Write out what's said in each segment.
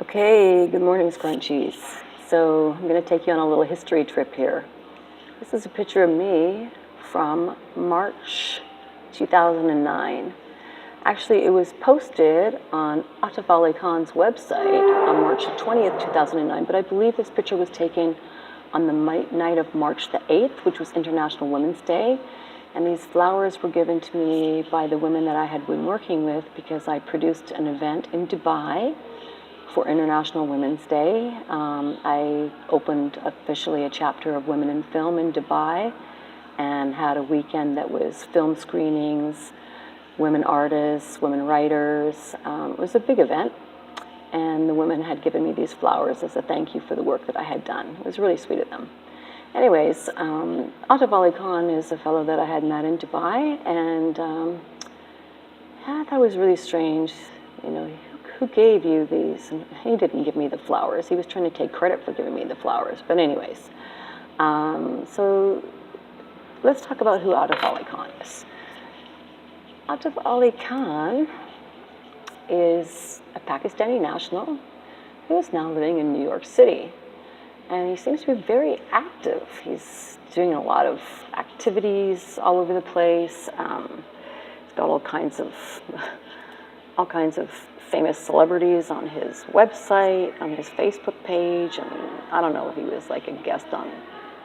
Okay, good morning, Scrunchies. So I'm going to take you on a little history trip here. This is a picture of me from March 2009. Actually, it was posted on Atif Ali Khan's website on March 20th, 2009, but I believe this picture was taken on the night of March the 8th, which was International Women's Day. And these flowers were given to me by the women that I had been working with because I produced an event in Dubai for International Women's Day. I opened officially a chapter of Women in Film in Dubai and had a weekend that was film screenings, women artists, women writers. It was a big event, and the women had given me these flowers as a thank you for the work that I had done. It was really sweet of them. Anyways, Atif Ali Khan is a fellow that I had met in Dubai, and yeah, that was really strange. You know, who gave you these? And he didn't give me the flowers. He was trying to take credit for giving me the flowers. But anyways, so let's talk about who Atif Ali Khan is. Atif Ali Khan is a Pakistani national who is now living in New York City. And he seems to be very active. He's doing a lot of activities all over the place. He's got all kinds of famous celebrities on his website, on his Facebook page, and I don't know if he was like a guest on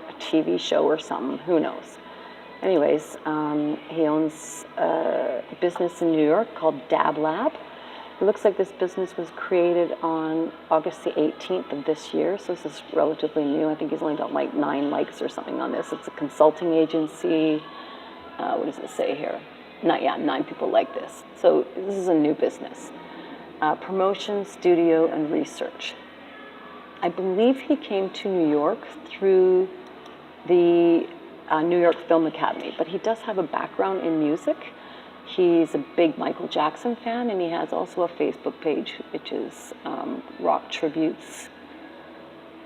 a TV show or something, who knows. Anyways, he owns a business in New York called Dab Lab. It looks like this business was created on August the 18th of this year, so this is relatively new. I think he's only got like 9 likes or something on this. It's a consulting agency. What does it say here? 9 people like this. So this is a new business. Promotion, studio, and research. I believe he came to New York through the New York Film Academy, but he does have a background in music. He's a big Michael Jackson fan, and he has also a Facebook page, which is Rock Tributes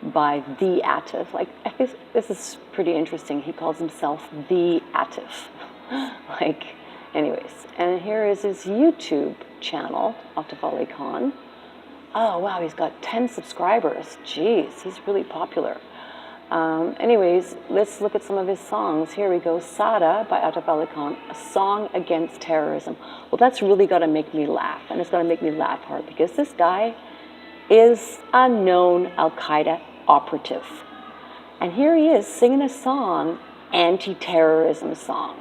by The Atif. Like, I think this is pretty interesting. He calls himself The Atif. Anyways, and here is his YouTube channel, Atif Ali Khan. Oh, wow, he's got 10 subscribers. Jeez, he's really popular. Anyways, let's look at some of his songs. Here we go. Sada by Atif Ali Khan, a song against terrorism. Well, that's really got to make me laugh, and it's going to make me laugh hard because this guy is a known Al-Qaeda operative. And here he is singing a song, anti-terrorism song.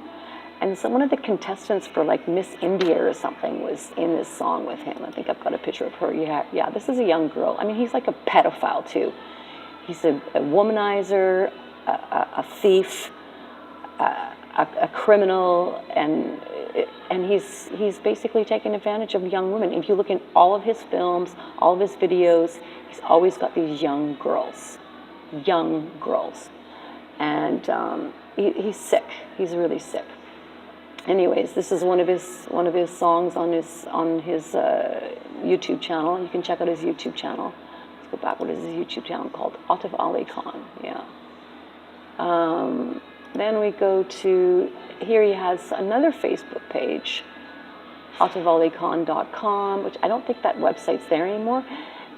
And so one of the contestants for like Miss India or something was in this song with him. I think I've got a picture of her. Yeah, this is a young girl. I mean, he's like a pedophile too. He's a womanizer, a thief, a criminal, and he's basically taking advantage of young women. If you look in all of his films, all of his videos, he's always got these young girls, and he's sick. He's really sick. Anyways, this is one of his songs on his YouTube channel. You can check out his YouTube channel. Go back. What is his YouTube channel called? Atif Ali Khan. Yeah. Then we go to here. He has another Facebook page, AtifAliKhan.com, which I don't think that website's there anymore.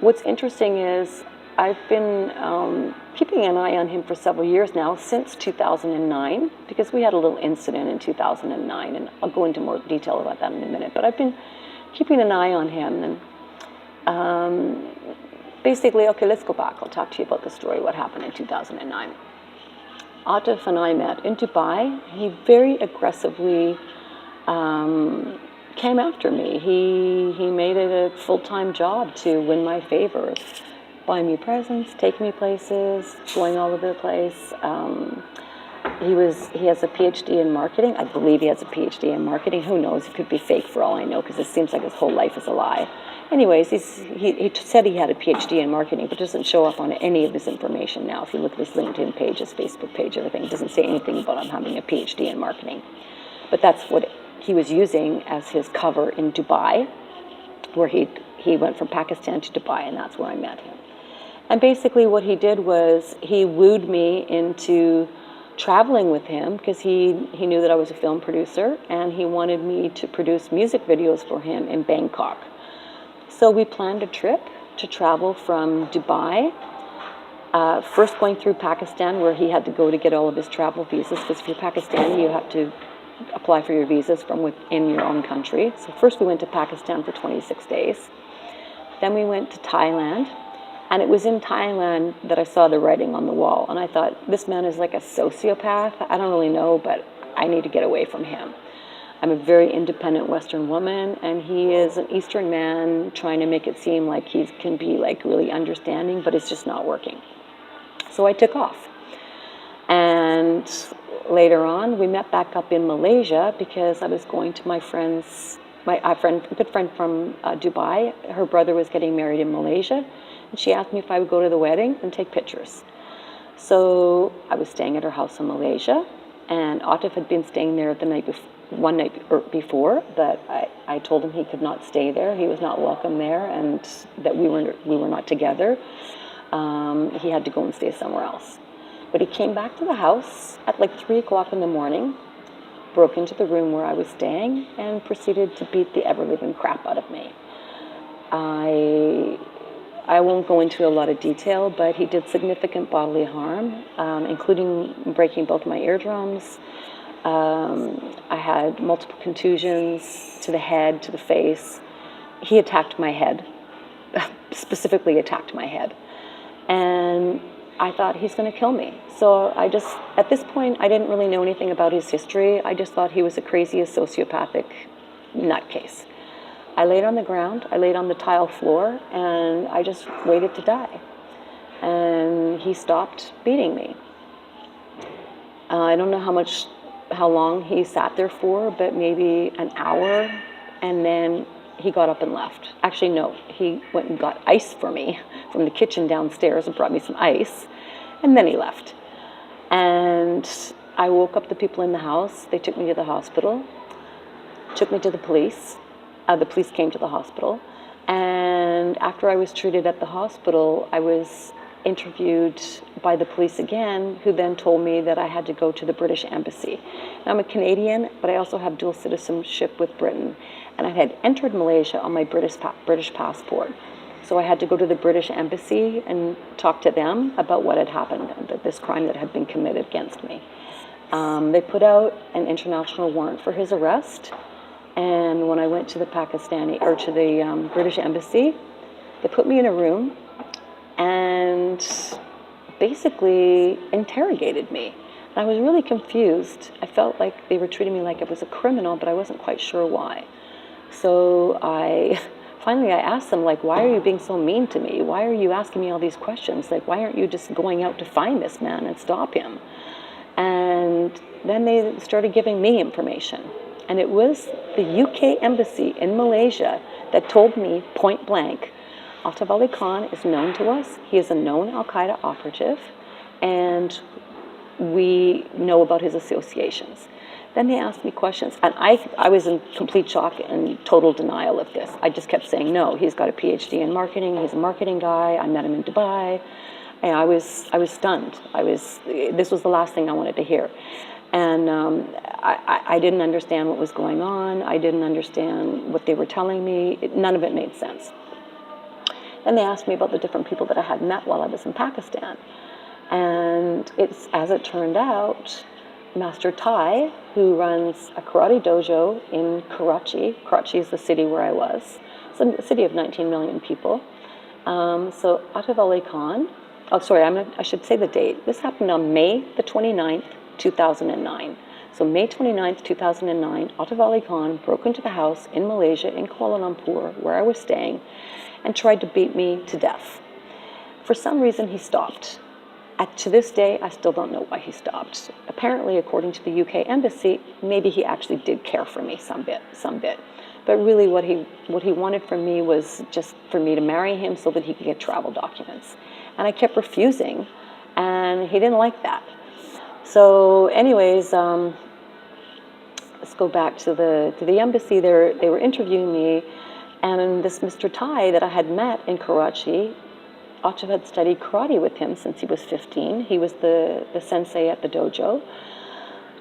What's interesting is I've been keeping an eye on him for several years now, since 2009, because we had a little incident in 2009, and I'll go into more detail about that in a minute. But I've been keeping an eye on him, and basically, okay, let's go back. I'll talk to you about the story, what happened in 2009. Atif and I met in Dubai. He very aggressively came after me. He made it a full-time job to win my favor, buy me presents, take me places, going all over the place. He has a PhD in marketing. I believe he has a PhD in marketing. Who knows? It could be fake for all I know, because it seems like his whole life is a lie. Anyways, he said he had a PhD in marketing, but doesn't show up on any of his information now. If you look at his LinkedIn page, his Facebook page, everything, it doesn't say anything about him having a PhD in marketing. But that's what he was using as his cover in Dubai, where he went from Pakistan to Dubai, and that's where I met him. And basically what he did was he wooed me into traveling with him, because he knew that I was a film producer, and he wanted me to produce music videos for him in Bangkok. So we planned a trip to travel from Dubai, first going through Pakistan, where he had to go to get all of his travel visas, because if you're Pakistani, you have to apply for your visas from within your own country. So first we went to Pakistan for 26 days. Then we went to Thailand, and it was in Thailand that I saw the writing on the wall, and I thought, this man is like a sociopath. I don't really know, but I need to get away from him. I'm a very independent Western woman, and he is an Eastern man trying to make it seem like he can be like really understanding, but it's just not working. So I took off. And later on, we met back up in Malaysia because I was going to my friend's, good friend from Dubai. Her brother was getting married in Malaysia, and she asked me if I would go to the wedding and take pictures. So I was staying at her house in Malaysia, and Atif had been staying there one night before, but I told him he could not stay there. He was not welcome there, and that we were not together. He had to go and stay somewhere else. But he came back to the house at like 3 o'clock in the morning, broke into the room where I was staying, and proceeded to beat the ever-living crap out of me. I won't go into a lot of detail, but he did significant bodily harm, including breaking both my eardrums. I had multiple contusions to the head, to the face. He attacked my head, specifically attacked my head. And I thought, he's going to kill me. So at this point, I didn't really know anything about his history. I just thought he was the craziest sociopathic nutcase. I laid on the ground, I laid on the tile floor, and I just waited to die. And he stopped beating me. I don't know how long he sat there for, but maybe an hour, and then he got up and left. Actually, no, he went and got ice for me from the kitchen downstairs and brought me some ice, and then he left. And I woke up the people in the house. They took me to the hospital, took me to the police. The police came to the hospital, and after I was treated at the hospital, I was interviewed by the police again, who then told me that I had to go to the British Embassy. Now, I'm a Canadian, but I also have dual citizenship with Britain, and I had entered Malaysia on my British passport. So I had to go to the British Embassy and talk to them about what had happened, this crime that had been committed against me. They put out an international warrant for his arrest, and when I went to the British Embassy, they put me in a room and basically interrogated me. And I was really confused. I felt like they were treating me like I was a criminal, but I wasn't quite sure why. So finally I asked them, like, why are you being so mean to me? Why are you asking me all these questions? Like, why aren't you just going out to find this man and stop him? And then they started giving me information. And it was the UK Embassy in Malaysia that told me point blank, Atif Ali Khan is known to us. He is a known Al-Qaeda operative, and we know about his associations. Then they asked me questions, and I was in complete shock and total denial of this. I just kept saying, no, he's got a PhD in marketing. He's a marketing guy. I met him in Dubai. And I was stunned. This was the last thing I wanted to hear. And I didn't understand what was going on. I didn't understand what they were telling me. None of it made sense. Then they asked me about the different people that I had met while I was in Pakistan. And as it turned out, Master Thai, who runs a karate dojo in Karachi. Karachi is the city where I was. It's a city of 19 million people. So Atif Ali Khan, I should say the date. This happened on May the 29th, 2009. So May 29th, 2009, Atif Ali Khan broke into the house in Malaysia, in Kuala Lumpur, where I was staying, and tried to beat me to death. For some reason, he stopped. To this day, I still don't know why he stopped. Apparently, according to the UK Embassy, maybe he actually did care for me some bit. But really what he wanted from me was just for me to marry him so that he could get travel documents. And I kept refusing, and he didn't like that. So anyways, let's go back to the embassy. They were interviewing me, and this Mr. Thai that I had met in Karachi, Atif had studied karate with him since he was 15. He was the sensei at the dojo.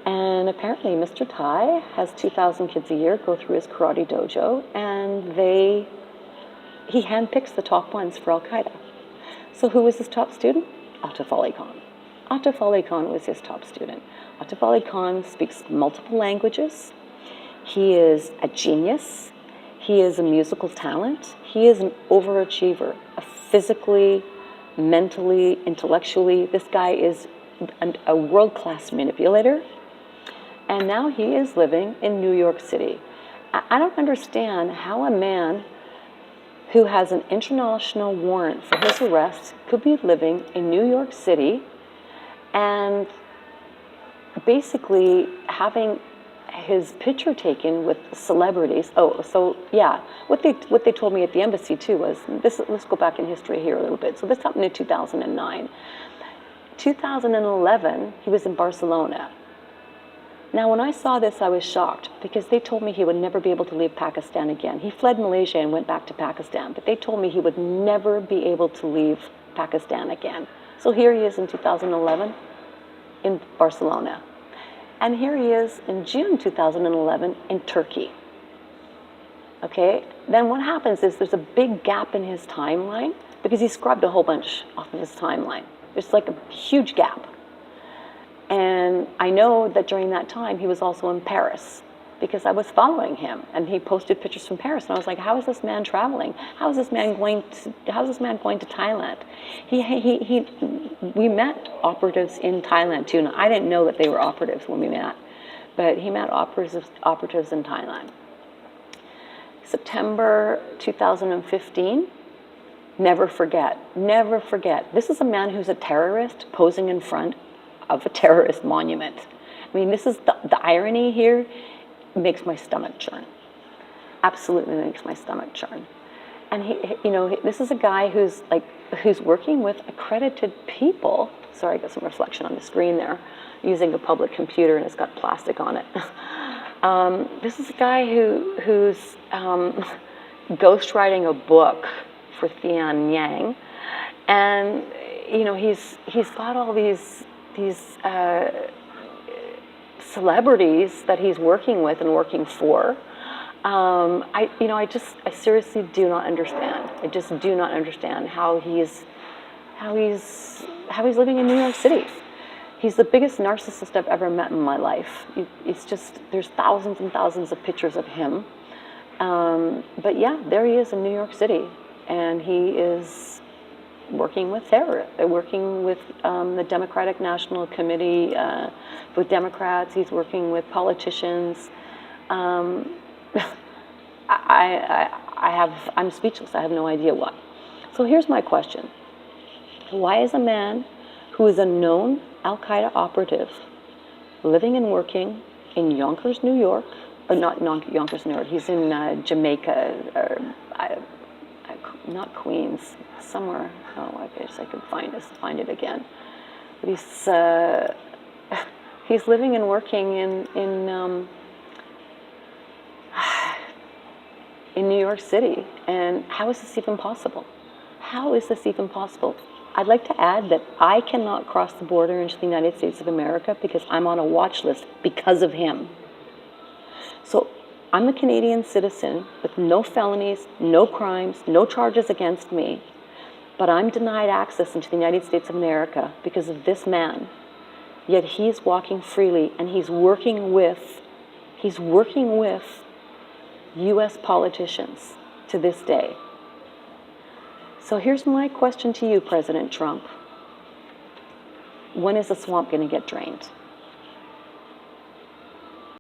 And apparently Mr. Thai has 2,000 kids a year go through his karate dojo, and he handpicks the top ones for Al Qaeda. So who was his top student? Atif Ali Khan. Atif Ali Khan was his top student. Atif Ali Khan speaks multiple languages. He is a genius. He is a musical talent. He is an overachiever, physically, mentally, intellectually. This guy is a world-class manipulator. And now he is living in New York City. I don't understand how a man who has an international warrant for his arrest could be living in New York City and basically having his picture taken with celebrities. Oh, so yeah, what they told me at the embassy too was this. Let's go back in history here a little bit. So this happened in 2009. 2011, he was in Barcelona. Now, when I saw this, I was shocked because they told me he would never be able to leave Pakistan again. He fled Malaysia and went back to Pakistan, but they told me he would never be able to leave Pakistan again. So here he is in 2011 in Barcelona. And here he is in June 2011 in Turkey. Okay, then what happens is there's a big gap in his timeline because he scrubbed a whole bunch off of his timeline. There's like a huge gap. And I know that during that time he was also in Paris because I was following him and he posted pictures from Paris and I was like, how is this man traveling? How is this man going to Thailand? We met operatives in Thailand too. Now, I didn't know that they were operatives when we met, but he met operatives in Thailand. September 2015, never forget. This is a man who's a terrorist posing in front of a terrorist monument. I mean, this is the irony here makes my stomach churn. Absolutely makes my stomach churn. And this is a guy who's working with accredited people. Sorry, I got some reflection on the screen there, using a public computer and it's got plastic on it. This is a guy who's ghostwriting a book for Thean Yang, and he's got all these celebrities that he's working with and working for. I seriously do not understand. I just do not understand how he's living in New York City. He's the biggest narcissist I've ever met in my life. It's just, there's thousands and thousands of pictures of him. But yeah, there he is in New York City, and he is working with terrorists. They're working with the Democratic National Committee, with Democrats. He's working with politicians. I'm speechless. I have no idea why. So here's my question. Why is a man who is a known Al-Qaeda operative living and working in Yonkers, New York, or not Yonkers, New York, he's in Jamaica, or not Queens, somewhere. Oh, I guess I can find it again. But he's living and working in New York City. And how is this even possible? How is this even possible? I'd like to add that I cannot cross the border into the United States of America because I'm on a watch list because of him. So I'm a Canadian citizen with no felonies, no crimes, no charges against me, but I'm denied access into the United States of America because of this man. Yet he's walking freely and he's working with U.S. politicians to this day. So here's my question to you, President Trump. When is the swamp going to get drained?